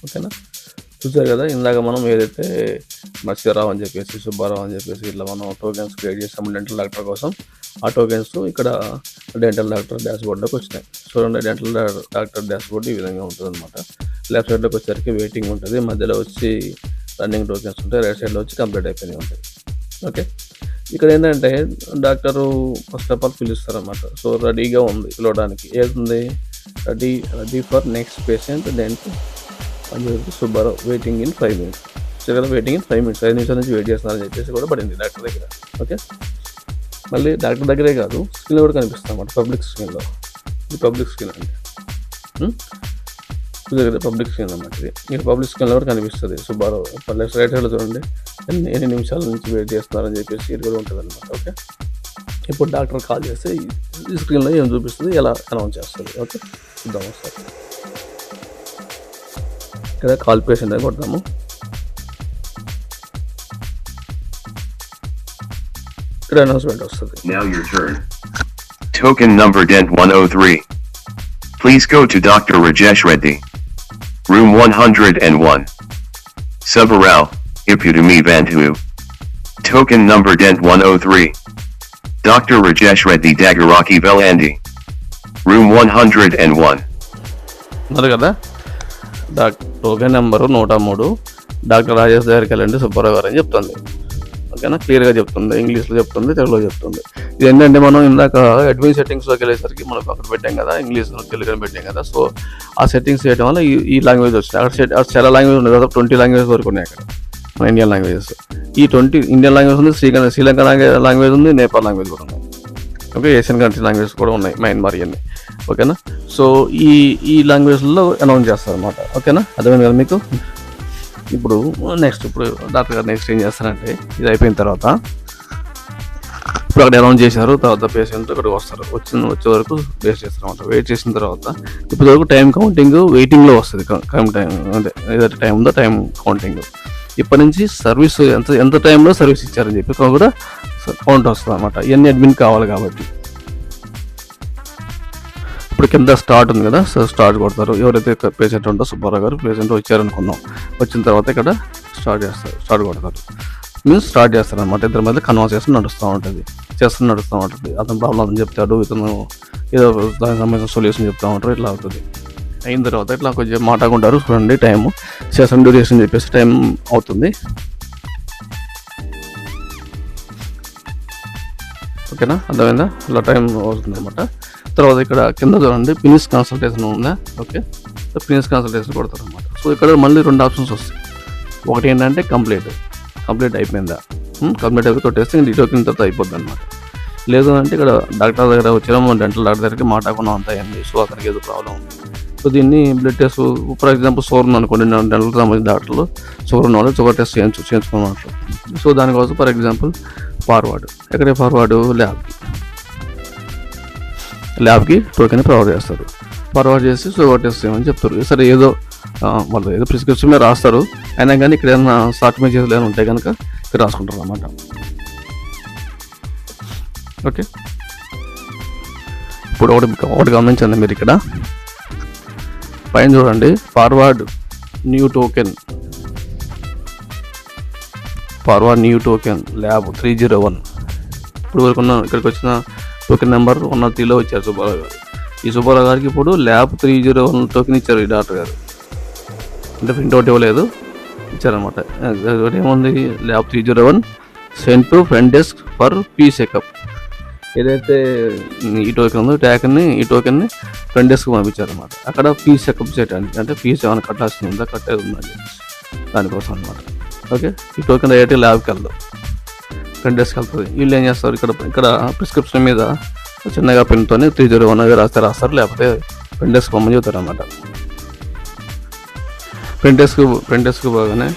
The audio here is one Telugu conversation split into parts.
ఓకేనా. చూసారు కదా, ఇందాక మనం ఏదైతే మత్స్యరావు అని చెప్పేసి, సుబ్బారావు అని చెప్పేసి ఇట్లా మనం టోకెన్స్ క్రియేట్ చేసాము డెంటల్ డాక్టర్ కోసం. ఆ టోకెన్స్ ఇక్కడ డెంటల్ డాక్టర్ డాష్ బోర్డ్లోకి వచ్చినాయి. చూడండి, డెంటల్ డాక్టర్ డాష్ బోర్డ్ ఈ విధంగా ఉంటుంది అనమాట. లెఫ్ట్ సైడ్లోకి వచ్చేసరికి వెయిటింగ్ ఉంటుంది, మధ్యలో వచ్చి రన్నింగ్ టోకెన్స్ ఉంటాయి, రైట్ సైడ్లో వచ్చి కంప్లీట్ అయిపోయినాయి ఉంటాయి. ఓకే, ఇక్కడ ఏంటంటే డాక్టరు ఫస్ట్ ఆఫ్ ఆల్ పిలుస్తారనమాట. సో రెడీగా ఉంది పిలవడానికి. ఏది ready for next patient dental Subbarao waiting in 5 minutes. కదా, వెయిటింగ్ ఇన్ 5 minutes, 5 నిమిషాల నుంచి వెయిట్ చేస్తున్నారని చెప్పేసి కూడా పడింది డాక్టర్ దగ్గర. ఓకే, మళ్ళీ డాక్టర్ దగ్గరే కాదు, స్క్రీన్లో కూడా కనిపిస్తుంది అన్నమాట, పబ్లిక్ స్క్రీన్లో. ఇది పబ్లిక్ స్క్రీన్ అండి, పబ్లిక్ స్క్రీన్ అన్నమాట. ఇది మీరు పబ్లిక్ స్క్రీన్లో కూడా కనిపిస్తుంది సుబ్బారావు. రైట్ సైడ్లో చూడండి ఎన్ని నిమిషాల నుంచి వెయిట్ చేస్తున్నారని చెప్పేసి ఇది కూడా ఉంటుంది అనమాట. ఓకే, ఇప్పుడు డాక్టర్ కాల్ చేస్తే ఈ స్క్రీన్లో ఏం చూపిస్తుంది, ఎలా అనౌన్స్ చేస్తుంది. ఓకే, చూద్దాం ఒకసారి. ఇక్కడ కాల్ పేషెంట్ అని కొడతాము. ఇక్కడ అనౌన్స్మెంట్ వస్తుంది. Now your turn. Token number Dent 103. Please go to Dr. Rajesh Reddy. Room 101. Subarao, Iputami Vantu. Token number Dent 103. Dr. Rajesh Reddy Dagaraki Velandi. Room 101. ఉన్నారు కదా, టోకెన్ నెంబరు 103, డాక్టర్ రాజేష్ దగ్గరికి వెళ్ళండి సుబ్బారావు గారు అని చెప్తుంది. ఓకేనా, క్లియర్గా చెప్తుంది, ఇంగ్లీష్లో చెప్తుంది, తెలుగులో చెప్తుంది. ఇది ఏంటంటే మనం ఇందాక అడ్మిన్ సెట్టింగ్స్లోకి వెళ్ళేసరికి మనం అక్కడ పెట్టాం కదా, ఇంగ్లీష్ తెలుగు పెట్టాం కదా. సో ఆ సెట్టింగ్స్ చేయడం వల్ల ఈ లాంగ్వేజ్ వచ్చింది. అక్కడ చాలా లాంగ్వేజ్ ఉంది కదా, 20 లాంగ్వేజ్ వరకు ఉన్నాయి అక్కడ మన ఇండియన్ లాంగ్వేజెస్. ఈ 20 ఇండియన్ లాంగ్వేజ్ ఉంది, శ్రీలంక లాంగ్వేజ్ ఉంది, నేపాల్ లాంగ్వేజ్ కూడా ఉన్నాయి. ఓకే, ఏషియన్ కంట్రీ లాంగ్వేజ్ కూడా ఉన్నాయి, మయన్మార్ ఇవన్నీ. ఓకేనా, సో ఈ లాంగ్వేజ్లో అనౌన్స్ చేస్తారనమాట. ఓకేనా, అర్థమైంది కదా మీకు. ఇప్పుడు డాక్టర్ గారు నెక్స్ట్ ఏం చేస్తారంటే, ఇది అయిపోయిన తర్వాత ఇప్పుడు అక్కడ అనౌన్స్ చేశారు, తర్వాత పేషెంట్ ఇక్కడికి వస్తారు. వచ్చే వరకు వెయిట్ చేస్తారనమాట. వెయిట్ చేసిన తర్వాత ఇప్పటి వరకు టైం కౌంటింగ్ వెయిటింగ్లో వస్తుంది. టైం అంటే ఏదైతే టైం ఉందో టైం కౌంటింగ్. ఇప్పటి నుంచి సర్వీస్ ఎంత టైంలో సర్వీస్ ఇచ్చారని చెప్పి కూడా కౌంట్ వస్తుంది అనమాట. ఇవన్నీ అడ్మిన్ కావాలి కాబట్టి. ఇప్పుడు కింద స్టార్ట్ ఉంది కదా, సో స్టార్ట్ కొడతారు. ఎవరైతే పేషెంట్ ఉందో సుబ్బారావు గారు పేషెంట్ వచ్చారనుకున్నాం, వచ్చిన తర్వాత ఇక్కడ స్టార్ట్ కొడతారు. మీన్స్ స్టార్ట్ చేస్తారు అనమాట. ఇద్దరి మధ్య కన్వర్సేషన్ నడుస్తూ ఉంటుంది. అతను ప్రాబ్లం అతను చెప్తాడు, ఇతను ఏదో దానికి సంబంధించిన సొల్యూషన్ చెప్తూ ఉంటారు. ఇట్లా అవుతుంది. అయిన తర్వాత ఇట్లా కొంచెం మాట్లాడుకుంటారు. చూడండి, టైము సెషన్ డ్యూరేషన్ చెప్పేసి టైం అవుతుంది. ఓకేనా, అర్థమైందా, ఇలా టైం అవుతుంది అనమాట. తర్వాత ఇక్కడ కింద చూడండి ఫినిష్ కన్సల్టేషన్ ఉందా. ఓకే, ఫినిష్ కన్సల్టేషన్ కొడతారు అనమాట. సో ఇక్కడ మళ్ళీ 2 ఆప్షన్స్ వస్తాయి. ఒకటి ఏంటంటే కంప్లీట్ అయిపోయిందా, కంప్లీట్ అయిపోయి కొట్టేస్తే ఈ టోకెన్ తర్వాత అయిపోద్ది అనమాట. లేదు అంటే ఇక్కడ డాక్టర్ దగ్గర వచ్చాము, డెంటల్ డాక్టర్ దగ్గరికి మాట్లాడుకున్నాం అంతాయండి. సో అతనికి ఏదో ప్రాబ్లం ఉంది. సో దీన్ని blood test, for example sugar అనుకోండి, డెంటల్కి సంబంధించిన డాక్టర్లు షుగర్ ఉన్న వాళ్ళు షుగర్ టెస్ట్ చేయించుకున్నట్లు. సో దానికోసం ఫర్ ఎగ్జాంపుల్ ఎక్కడే ఫార్వర్డ్ ల్యాబ్కి టోకెన్ ప్రొవైడ్ చేస్తారు. ఫార్వర్డ్ చేసి షుగర్ టెస్ట్ చేయమని చెప్తారు. సరే, వాళ్ళు ఏదో ప్రిస్క్రిప్షన్ మీద రాస్తారు, అయినా కానీ ఇక్కడ ఏదైనా షార్ట్ మెసేజ్లు ఏమైనా ఉంటాయి కనుక ఇక్కడ రాసుకుంటారు అన్నమాట. ఓకే, ఇప్పుడు ఒకటి గమనించండి మీరు. ఇక్కడ పైన చూడండి, ఫార్వర్డ్ న్యూ టోకెన్ ల్యాబ్ 301. ఇప్పుడు వరకు ఇక్కడికి వచ్చిన టోకెన్ నెంబర్ 103లో వచ్చారు సుబ్బారావు గారు. ఈ సుబ్బారావు గారికి ఇప్పుడు ల్యాబ్ 301 టోకెన్ ఇచ్చారు ఈ డాక్టర్ గారు. అంటే ప్రింట్అవుట్ ఇవ్వలేదు, ఇచ్చారనమాట. ఏముంది, lab 301 sent to front desk for P checkup. ఏదైతే ఈ టోకెన్ ఉందో ఈ టోకెన్ని ఫ్రంట్ డెస్క్ పంపించారనమాట. అక్కడ ఫీజు చెకప్ చేయడానికి, అంటే ఫీజు ఏమైనా కట్టాల్సి ఉందా, కట్టేది ఉందని దానికోసం అనమాట. ఓకే, ఈ టోకెన్ డైరెక్ట్గా ల్యాబ్కి వెళ్దాం, ఫ్రంట్ డెస్క్ వెళ్తుంది. వీళ్ళు ఏం చేస్తారు, ఇక్కడ ప్రిస్క్రిప్షన్ మీద చిన్నగా పెన్తో 301 రాస్తారు, లేకపోతే ఫ్రంట్ డెస్క్ పంపని చెబుతారు అనమాట. ఫ్రంట్ డెస్క్ పోగానే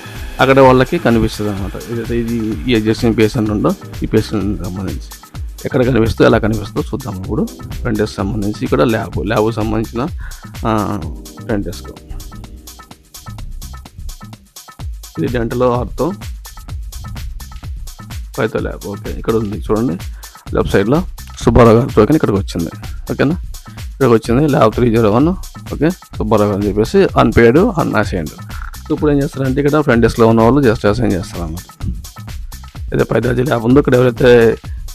అక్కడ వాళ్ళకి కనిపిస్తుంది అనమాట. ఇది ఈ అడ్జస్టింగ్ పేషెంట్ ఉందో ఈ పేషెంట్ సంబంధించి ఎక్కడ కనిపిస్తుందో ఎలా కనిపిస్తుందో చూద్దాం. ఇప్పుడు ఫ్రంట్ డెస్క్ సంబంధించి ఇక్కడ ల్యాబ్ సంబంధించిన ఫ్రంట్ డెస్క్. ఇది డెంటల్ ఆర్థో పైతో ల్యాబ్. ఓకే, ఇక్కడ ఉంది చూడండి, లెఫ్ట్ సైడ్లో సుబ్బారావు గారి టోకెన్ ఇక్కడికి వచ్చింది. ఓకేనా, ఇక్కడికి వచ్చింది ల్యాబ్ 301. ఓకే, సుబ్బారావు గారు అని చెప్పేసి అన్పేడ్ అన్అసైన్డ్. సో ఇప్పుడు ఏం చేస్తారంటే ఇక్కడ ఫ్రంట్ డెస్క్లో ఉన్న వాళ్ళు జస్ట్ అసైన్ చేస్తారు అన్నమాట. అయితే పైదాజీ ల్యాబ్ ఉందో ఇక్కడ ఎవరైతే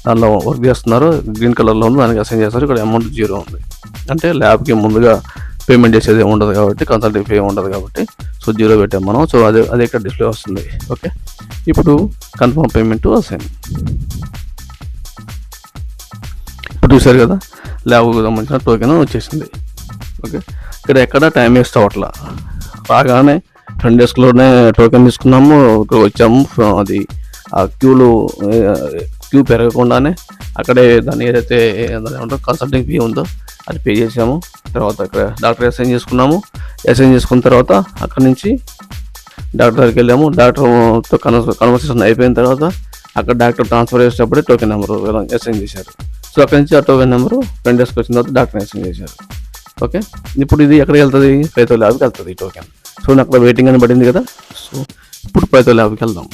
దానిలో వర్క్ చేస్తున్నారో గ్రీన్ కలర్లో ఉంది దానికి అసైన్ చేస్తారు. ఇక్కడ అమౌంట్ 0 ఉంది, అంటే ల్యాబ్కి ముందుగా పేమెంట్ చేసేది ఏమి ఉండదు కాబట్టి, కన్సల్టింగ్ ఫీ ఉండదు కాబట్టి, సో 0 పెట్టాం మనం. సో అదే ఇక్కడ డిస్ప్లే వస్తుంది. ఓకే, ఇప్పుడు కన్ఫర్మ్ పేమెంట్ టు అసైన్. ఇప్పుడు చూసారు కదా ల్యాబ్కి సంబంధించిన టోకెన్ వచ్చేసింది. ఓకే, ఇక్కడ ఎక్కడ టైం వేస్ట్ అవ్వట్లా, రాగానే ఫ్రంట్ డెస్క్లోనే టోకెన్ తీసుకున్నాము, ఇక్కడ వచ్చాము. అది ఆ క్యూ పెరగకుండానే అక్కడే దాన్ని ఏదైతే ఏమంటారు కన్సల్టింగ్ ఫీ ఉందో అది పే చేసాము. తర్వాత ఇక్కడ డాక్టర్ అసైన్ చేసుకున్నాము. అసైన్ చేసుకున్న తర్వాత అక్కడ నుంచి డాక్టర్ దగ్గరికి వెళ్ళాము. డాక్టర్తో కన్వర్సేషన్ అయిపోయిన తర్వాత అక్కడ డాక్టర్ ట్రాన్స్ఫర్ చేసేటప్పుడే టోకెన్ నెంబరు అసైన్ చేశారు. సో అక్కడ నుంచి ఆ టోకెన్ నెంబరు ఫ్రంట్ డెస్క్ వచ్చిన తర్వాత డాక్టర్ అసైన్ చేశారు. ఓకే, ఇప్పుడు ఇది ఎక్కడికి వెళ్తుంది? పైథో ల్యాబ్కి వెళ్తుంది ఈ టోకెన్. సో నాకు అక్కడ వెయిటింగ్ అని పడింది కదా, సో ఇప్పుడు పైథో ల్యాబ్కి వెళ్దాం.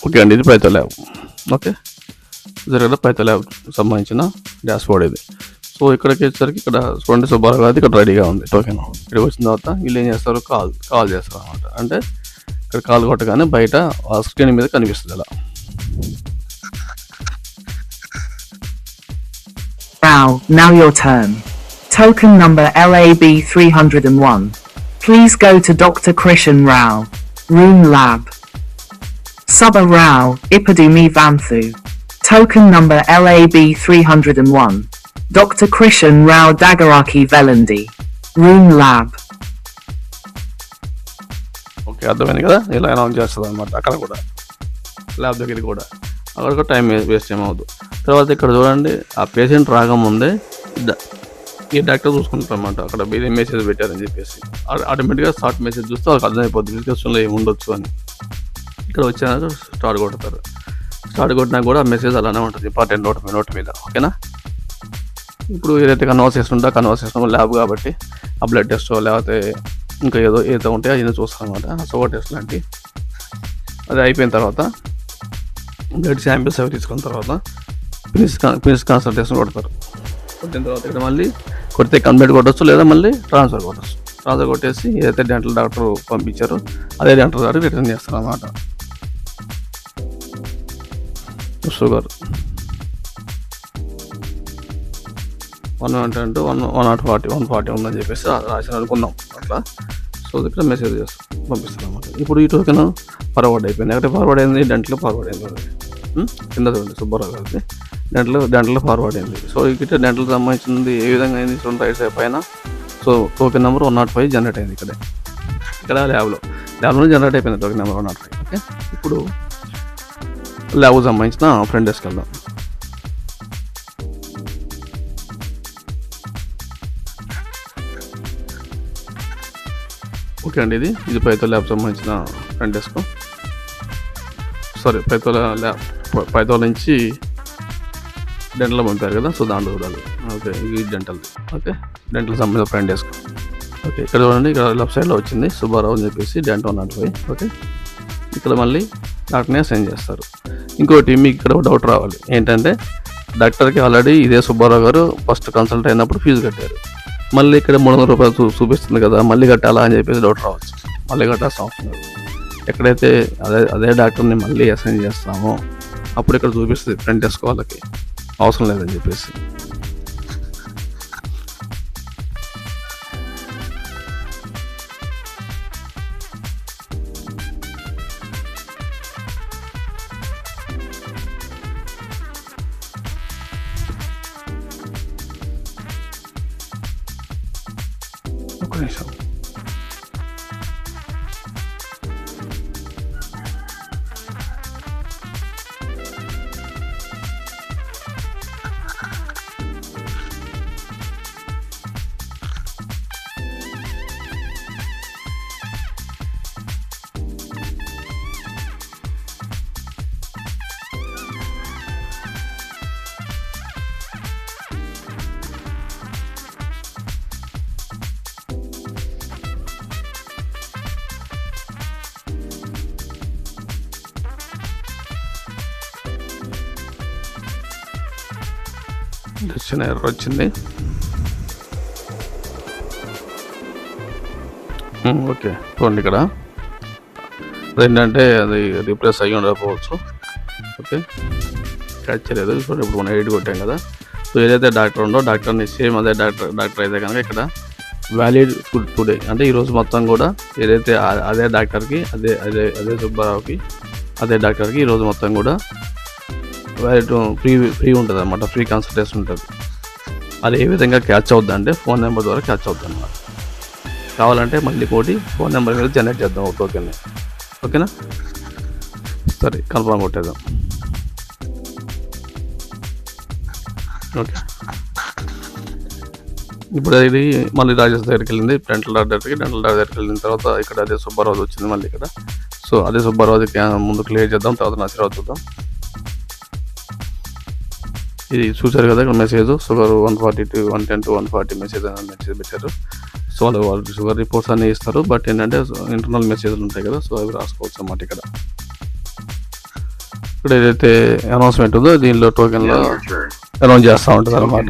ఓకే అండి, ఇది పైథో ల్యాబ్. ఓకే, జరిగిన పైథో ల్యాబ్ సంబంధించిన డాష్ బోర్డ్ ఇది. సో ఇక్కడికి వచ్చేసరికి ఇక్కడ చూడండి సుబ్బారావు గారి ఇక్కడ రెడీగా ఉంది టోకెన్. ఇక్కడికి వచ్చిన తర్వాత వీళ్ళు ఏం చేస్తారు, కాల్ చేస్తారు అనమాట. అంటే ఇక్కడ కాల్ కొట్టగానే బయట ఆ స్క్రీన్ మీద కనిపిస్తుంది అలా. Rao, now your turn. Token number LAB 301. Please go to Dr. Krishan Rao. Room Lab. Subba Rao, Ippadumi Vanthu. Token number LAB 301. Dr. Krishan Rao Dagaraki Velandi. Room Lab. Okay, అర్థమైంది కదా, ఇలా అనౌన్స్ చేస్తుంది అనమాట. అక్కడ కూడా ల్యాబ్ దగ్గర కూడా అక్కడ కూడా టైం వేస్ట్ ఏమవుద్దు. తర్వాత ఇక్కడ చూడండి, ఆ పేషెంట్ రాకముందే ఈ డాక్టర్ చూసుకుంటారు అనమాట. అక్కడ వేరే మెసేజ్ పెట్టారని చెప్పేసి ఆటోమేటిక్గా షార్ట్ మెసేజ్ చూస్తే వాళ్ళకి అర్థమైపోద్ది డిస్కషన్లో ఏమి ఉండొచ్చు అని. ఇక్కడ వచ్చాక స్టార్ట్ కొడతారు. స్టార్ట్ కొట్టినా కూడా ఆ మెసేజ్ అలానే ఉంటుంది, ఇంపార్టెంట్ నోట్ మీద. ఓకేనా, ఇప్పుడు ఏదైతే కన్వర్సేషన్ ల్యాబ్ కాబట్టి ఆ బ్లడ్ టెస్ట్ లేకపోతే ఇంకా ఏదో ఉంటే అది చూస్తాను అనమాట. షుగర్ టెస్ట్ లాంటి అది అయిపోయిన తర్వాత బ్లడ్ శాంపిల్స్ అవి తీసుకున్న తర్వాత ఫినిష్ కన్సల్టేషన్ కొడతారు. కొట్టిన తర్వాత ఇక్కడ మళ్ళీ కొడితే కంప్లీట్ కొట్టచ్చు, లేదా మళ్ళీ ట్రాన్స్ఫర్ కొట్టచ్చు. ట్రాన్స్ఫర్ కొట్టేసి ఏదైతే డెంటల్ డాక్టర్ పంపించారో అదే డెంటల్ డాక్టర్ రిటర్న్ చేస్తారు అన్నమాట. షుగర్ 140 ఉందని చెప్పేసి రాసిన అనుకుందాం అట్లా. సో ఇక్కడ మెసేజ్ పంపిస్తాను అన్నమాట. ఇప్పుడు ఈ టోకెన్ ఫార్వర్డ్ అయిపోయింది. ఎక్కడ ఫార్వర్డ్ అయింది? డెంటల్ ఫార్వర్డ్ అయింది. కింద చూడండి సుబ్బారావు గారికి డెంటల్ ఫార్వర్డ్ అయింది. సో ఇక్కడ డెంటల్ సంబంధించింది ఏ విధంగా అయింది చూడండి, రైట్ సైడ్ పైన. సో టోకెన్ నెంబర్ 105 జనరేట్ అయింది ఇక్కడ ల్యాబ్లో జనరేట్ అయిపోయింది టోకెన్ నెంబర్ 105. ఓకే, ఇప్పుడు ల్యాబ్కు సంబంధించిన ఫ్రంట్ డెస్క్ వెళ్దాం. ఓకే అండి, ఇది పైథో ల్యాబ్ సంబంధించిన ఫ్రంట్ డెస్క్. సారీ, పైథో నుంచి డెంటల్ పంపారు కదా, సో దాంట్లో చూడాలి. ఓకే, ఇది డెంటల్. ఓకే, డెంటల్ సంబంధించిన ఫ్రంట్ డెస్క్. ఓకే, ఇక్కడ చూడండి, ఇక్కడ లెఫ్ట్ సైడ్లో వచ్చింది సుబ్బారావు అని చెప్పేసి డెంటల్ 105. ఓకే, ఇక్కడ మళ్ళీ డాక్టర్ని అసైన్ చేస్తారు. ఇంకోటి మీకు ఇక్కడ డౌట్ రావాలి ఏంటంటే, డాక్టర్కి ఆల్రెడీ ఇదే సుబ్బారావు గారు ఫస్ట్ కన్సల్ట్ అయినప్పుడు ఫీజు కట్టారు. మళ్ళీ ఇక్కడ 300 రూపాయలు చూపిస్తుంది కదా, మళ్ళీ కట్టాలా అని చెప్పేసి డౌట్ రావచ్చు. మళ్ళీ కట్టాల్సిన అవసరం లేదు. ఎక్కడైతే అదే డాక్టర్ని మళ్ళీ అసైన్ చేస్తామో అప్పుడు ఇక్కడ చూపిస్తుంది ఫ్రంట్ డెస్క్ వాళ్ళకి అవసరం లేదని చెప్పేసి. ఒక నిమిషం. చిన్న ఎర్ర వచ్చింది. ఓకే చూడండి ఇక్కడ అదేంటంటే అది రీప్లేస్ అయ్యి ఉండకపోవచ్చు. ఓకే క్యాచ్ చేయలేదు. చూడండి ఇప్పుడు మనం 8 కొట్టాం కదా. సో ఏదైతే డాక్టర్ ఉందో డాక్టర్ని సేమ్ అదే డాక్టర్ అయితే కనుక ఇక్కడ వ్యాలిడ్ టుడే అంటే ఈరోజు మొత్తం కూడా ఏదైతే అదే డాక్టర్కి అదే సుబ్బారావుకి అదే డాక్టర్కి ఈరోజు మొత్తం కూడా వ్యాలిడ్ ఫ్రీ ఉంటుంది అనమాట. ఫ్రీ కన్సల్టేషన్ ఉంటుంది. అది ఏ విధంగా క్యాచ్ అవుద్ది అంటే ఫోన్ నెంబర్ ద్వారా క్యాచ్ అవుతుంది అనమాట. కావాలంటే మళ్ళీ కోటి ఫోన్ నెంబర్ మీద జనరేట్ చేద్దాం ఒక టోకెన్. ఓకేనా, సరే కన్ఫర్మ్ కొట్టేద్దాం. ఓకే ఇప్పుడు ఇది మళ్ళీ రాజేష్ దగ్గరికి వెళ్ళింది. డెంటల్ డాక్టర్ దగ్గరికి వెళ్ళిన తర్వాత ఇక్కడ అదే సుబ్బారావు వచ్చింది మళ్ళీ ఇక్కడ. సో అదే సుబ్బారావుకి ముందు క్లియర్ చేద్దాం, తర్వాత నచ్చిరావు చూద్దాం. ఇది చూసారు కదా ఇక్కడ message sugar 140 to 110 to 140 message పెట్టారు. సో వాళ్ళు షుగర్ రిపోర్ట్స్ అన్నీ ఇస్తారు. బట్ ఏంటంటే ఇంటర్నల్ మెసేజ్లు ఉంటాయి కదా, సో అవి రాసుకోవచ్చు అన్నమాట. ఇక్కడ ఏదైతే అనౌన్స్మెంట్ ఉందో దీనిలో టోకెన్లో అనౌన్స్ చేస్తూ ఉంటుంది అనమాట.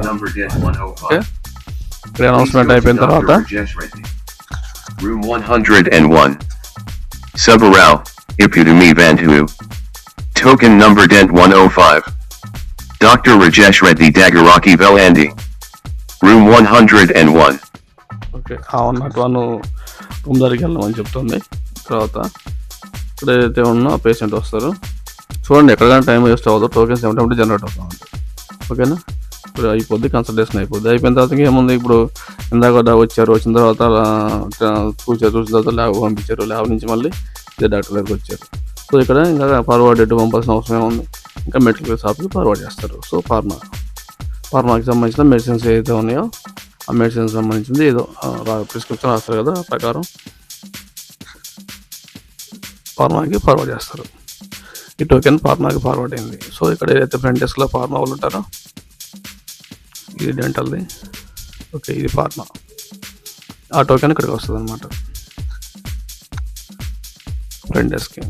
ఓకే ఇక్కడ అనౌన్స్మెంట్ అయిపోయిన తర్వాత Room 101 Subarao, Epidemi Bantu. Token number dent 105. Dr. Rajesh Reddy Dagaraki Velandi. Room 101. Okay అన్నట్టు వాళ్ళు రూమ్ దగ్గరికి వెళ్ళమని చెప్తుంది. తర్వాత ఇక్కడ ఏదైతే ఉన్నా పేషెంట్ వస్తారు. చూడండి ఎక్కడికైనా టైం వేస్ట్ అవ్వదు. టోకెన్స్ ఏమిటంటే జనరేట్ అవుతా ఉంటాయి. ఓకేనా, ఇప్పుడు అయిపోద్ది, కన్సల్టేషన్ అయిపోద్ది. అయిపోయిన తర్వాత ఏముంది, ఇప్పుడు ఇందాక వచ్చిన తర్వాత చూసిన తర్వాత ల్యాబ్ పంపించారు. ల్యాబ్ నుంచి మళ్ళీ ఇదే డాక్టర్ దగ్గరికి వచ్చారు. సో ఇక్కడ ఇంకా ఫార్వర్డ్ ఎటు పంపాల్సిన అవసరం ఏముంది, ఇంకా మెడికల్ షాప్కి ఫార్వర్డ్ చేస్తారు. సో ఫార్మాకి సంబంధించిన మెడిసిన్స్ ఏదైతే ఉన్నాయో ఆ మెడిసిన్స్ సంబంధించింది ఏదో ప్రిస్క్రిప్షన్ రాస్తారు కదా, ఆ ప్రకారం ఫార్మాకి ఫార్వర్డ్ చేస్తారు. ఈ టోకెన్ ఫార్మాకి ఫార్వర్డ్ అయింది. సో ఇక్కడ ఏదైతే ఫ్రంట్ డెస్క్లో ఫార్మా వాళ్ళు ఉంటారో ఇది డెంటల్ది. ఓకే ఇది ఫార్మా. ఆ టోకెన్ ఇక్కడికి వస్తుంది అనమాట ఫ్రంట్ డెస్క్కి.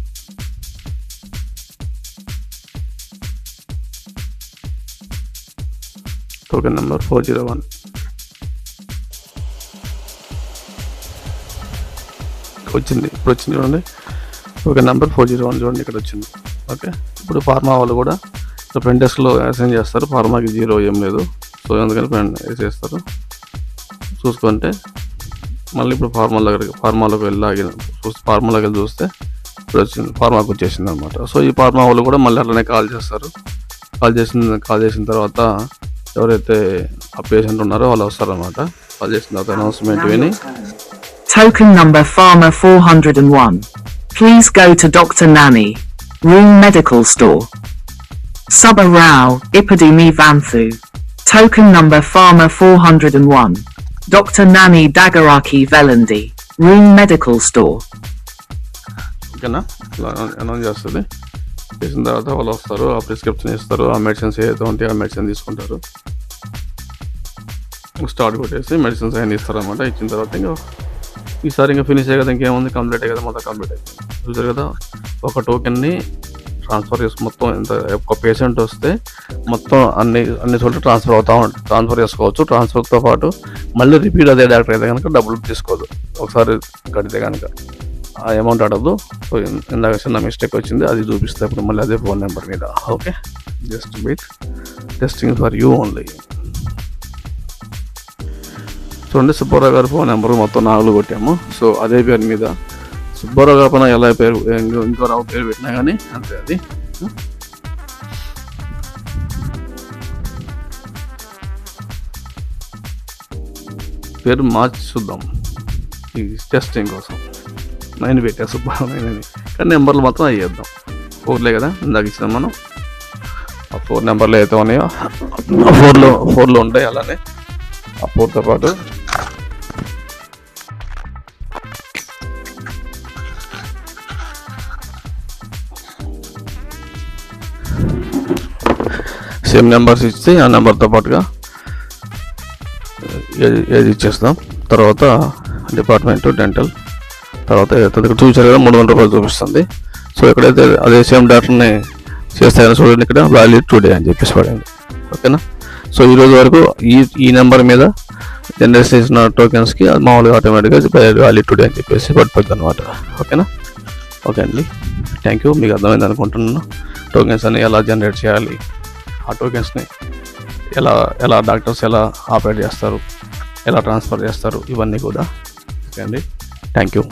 Token number 401. వచ్చింది, ఇప్పుడు వచ్చింది చూడండి. టోకెన్ నెంబర్ 401 చూడండి ఇక్కడ వచ్చింది. ఓకే ఇప్పుడు ఫార్మా వాళ్ళు కూడా ఫ్రంట్ డెస్క్లో అసైన్ చేస్తారు. ఫార్మాకి 0 ఏం లేదు. సో అందుకని వేసేస్తారు. చూసుకుంటే మళ్ళీ ఇప్పుడు ఫార్మాలోకి వెళ్ళి చూస్తే ఇప్పుడు వచ్చింది, ఫార్మాకి వచ్చేసింది అనమాట. సో ఈ ఫార్మా వాళ్ళు కూడా మళ్ళీ అట్లనే కాల్ చేస్తారు. కాల్ చేసిన తర్వాత ఎవరైతే ఆ పేషెంట్ ఉన్నారో వాళ్ళు వస్తారనమాట. కాల్ చేసిన తర్వాత అనౌన్స్మెంట్ విని Token number Pharma 401. Please go to Dr. Nani. Room Medical Store. Subba Rao, Epidemi Vanthu. Token number Pharma 401. Dr. Nani Dagaraki Velandi. Room Medical Store. ఓకేనా, ఇలా అనౌన్స్ చేస్తుంది. చేసిన తర్వాత వాళ్ళు వస్తారు, ఆ ప్రిస్క్రిప్షన్ ఇస్తారు. ఆ మెడిసిన్స్ ఏదైతే ఉంటే ఆ మెడిసిన్ తీసుకుంటారు. స్టార్ట్ కొట్టేసి మెడిసిన్స్ అన్నీ ఇస్తారు అనమాట. ఇచ్చిన తర్వాత ఇంకా ఈసారి ఇంకా ఫినిష్ అయ్యే కదా, ఇంకేముంది, కంప్లీట్ అయ్యే కదా, మొత్తం కంప్లీట్ అయిపోయింది. చూసారు కదా, ఒక టోకెన్ని ట్రాన్స్ఫర్ చేసి మొత్తం ఎంత ఒక పేషెంట్ వస్తే మొత్తం అన్ని చోట్ల ట్రాన్స్ఫర్ చేసుకోవచ్చు. ట్రాన్స్ఫర్తో పాటు మళ్ళీ రిపీట్ అదే డాక్టర్ అయితే కనుక డబ్బులు తీసుకోదు. ఒకసారి కడితే కనుక ఆ అమౌంట్ అడగదు. సో ఇందాక చిన్న మిస్టేక్ వచ్చింది, అది చూపిస్తే ఇప్పుడు మళ్ళీ అదే ఫోన్ నెంబర్ మీద. Okay just wait, testing for you only. చూడండి సుబ్బారావు గారి ఫోన్ నెంబర్ మొత్తం 4 కొట్టాము. సో అదే పేరు మీద సుబ్బారావు గారి పైన ఎలా పేరు ఇంకో రావు పేరు పెట్టినా కానీ అంతే. అది పేరు మార్చి చూద్దాం ఈ టెస్టింగ్ కోసం. 9 పెట్టా సుబ్బారావు 9 అని, కానీ నెంబర్లు మాత్రం అయ్యేద్దాం. 4లే కదా ఇందాక ఇచ్చినాం మనం. ఆ 4 నెంబర్లు అయితే ఉన్నాయో 4లో ఉంటాయి. అలానే ఆ 4తో పాటు సేమ్ నెంబర్స్ ఇస్తే ఆ నెంబర్తో పాటుగా ఏది ఇచ్చేస్తాం. తర్వాత డిపార్ట్మెంట్ డెంటల్, తర్వాత ఇక్కడ చూసారు కదా 300 రూపాయలు చూపిస్తుంది. సో ఎక్కడైతే అదే సేమ్ డాక్టర్ని చేస్తాయని చూడండి, ఇక్కడ వ్యాలిడ్ టుడే అని చెప్పేసి పడింది. ఓకేనా, సో ఈరోజు వరకు ఈ నెంబర్ మీద జనరేట్ చేసిన టోకెన్స్కి అది మామూలుగా ఆటోమేటిక్గా వ్యాలిడ్ టుడే అని చెప్పేసి పడిపోద్ది అనమాట. ఓకేనా? ఓకే అండి, థ్యాంక్ యూ. మీకు అర్థమైంది అనుకుంటున్నాను టోకెన్స్ అని ఎలా జనరేట్ చేయాలి, ఆ టోకెన్స్ని ఎలా డాక్టర్స్ ఎలా ఆపరేట్ చేస్తారు, ఎలా ట్రాన్స్ఫర్ చేస్తారు, ఇవన్నీ కూడా. ఓకే అండి, థ్యాంక్ యూ.